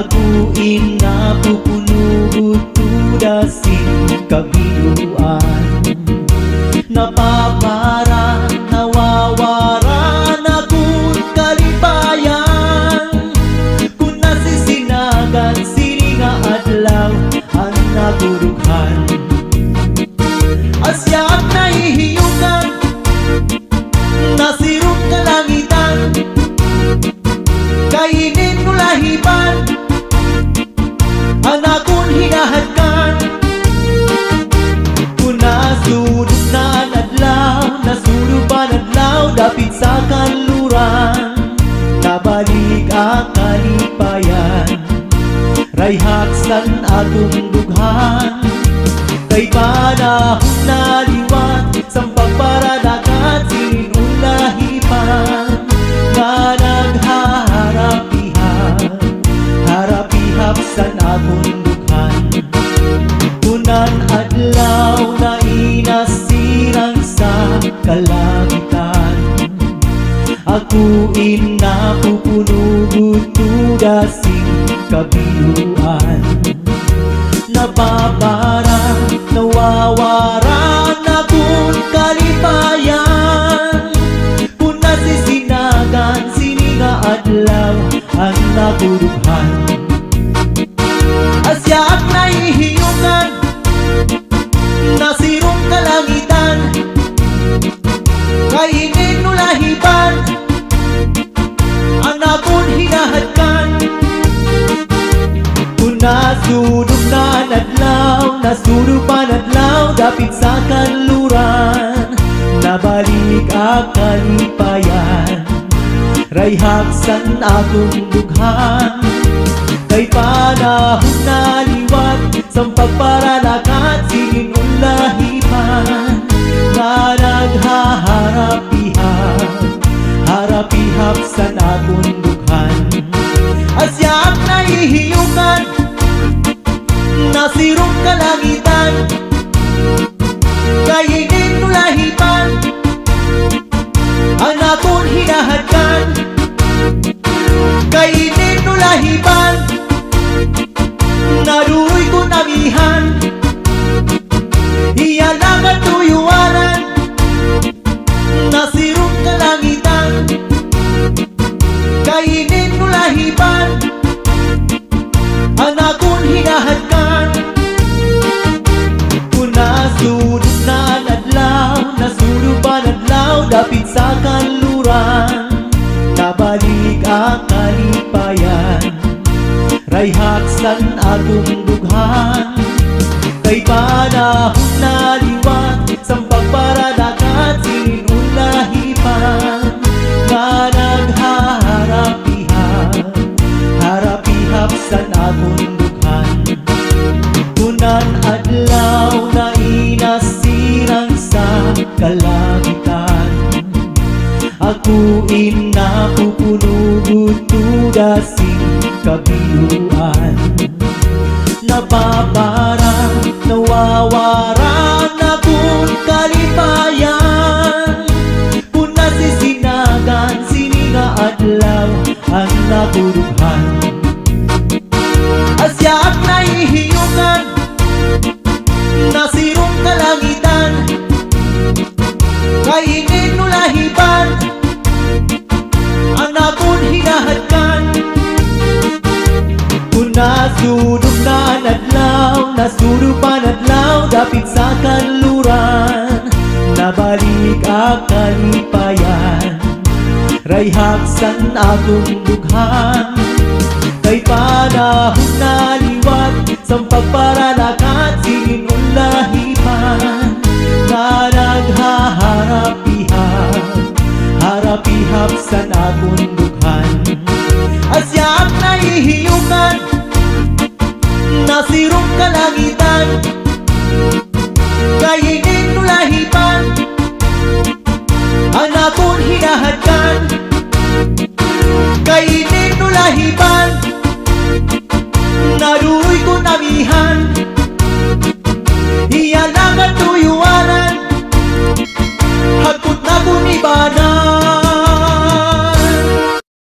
Aguin na pupunugot tudasin kabiluan. Napapara, nawawara na kung kalipayan. Kung nasisinagan, sininga adlaw ang nagurughan. Asyaak nahihiyukan, nasirong kalangitan. Kainin mo lahiban, ang akong hinahadkan. Kung nasulog na adlaw, nasulog pa adlaw, dapit sa kanluran. Nabalik ang kalipayan, rayhaksan atong dughan. Kay panahon na liwat, sampag paradakat, sininong lahipan. Nga naghaharapihap, harapihap sa akong dughan. Kunan adlaw na inasirang sa kalangitan. Aguin na pupunugot tudasing kabiluan. Napapara, nawawara na kung kalipayan. Kung nasisinagan, sininga adlaw ang nagurughan. Asyaak nahihiyukan, nasirong kalangitan. Kainin mo lahiban, ang akong hinahadkan. Kung nasulog na adlaw, nasulog pa adlaw, dapit sa kanluran. Nabalik ang kalipayan, rayhaksan akong dughan. Kay panahon na liwat, sampag paralakat, sininong lahipan. Nga naghaharapihap, harapihap sa akong dughan. Asyaak nahihiyukan, nasirong kalangitan. Kainin mo lahipan, ang akong hinahadkan. Kainin mo lahipan, naruy ko namihan. Iyan lang ang tuyuanan, nasirong kalangitan. Kainin mo lahipan, ang akong hinahadkan. Kung nasulog na adlaw, nasulog pa adlaw, dapit sa kanluran. Nabalik ang kalipayan, rayhaksan akong dughan. Kay panahon na liwat, sampag paradakat, sininong lahipan. Nga naghaharapihap, harapihap sa akong dughan. Kunan adlaw na inasirang sa kalangitan. Aguin na pupunugot tudasing kabiluan. Napapara, nawawara na kung kalipayan. Kung nasisinagan, sininga adlaw ang nagurughan. Asyaak nahihiyukan, nasirong kalangitan. Kainin mo lahiban, ang akong hinahadkan. Kung nasulog na adlaw, nasulog pa adlaw, dapit sa kanluran. Nabalik ang kalipayan, rayhaksan akong dughan. Kay panahon na liwat, sampag paralakat, sininong lahipan. Nga naghaharapihap, harapihap sa akong dughan. Asyaak nahihiyukan, nasirong kalangitan. Kainin mo lahipan, ang akong hinahadkan. Kainin mo lahipan, naruy ko namihan.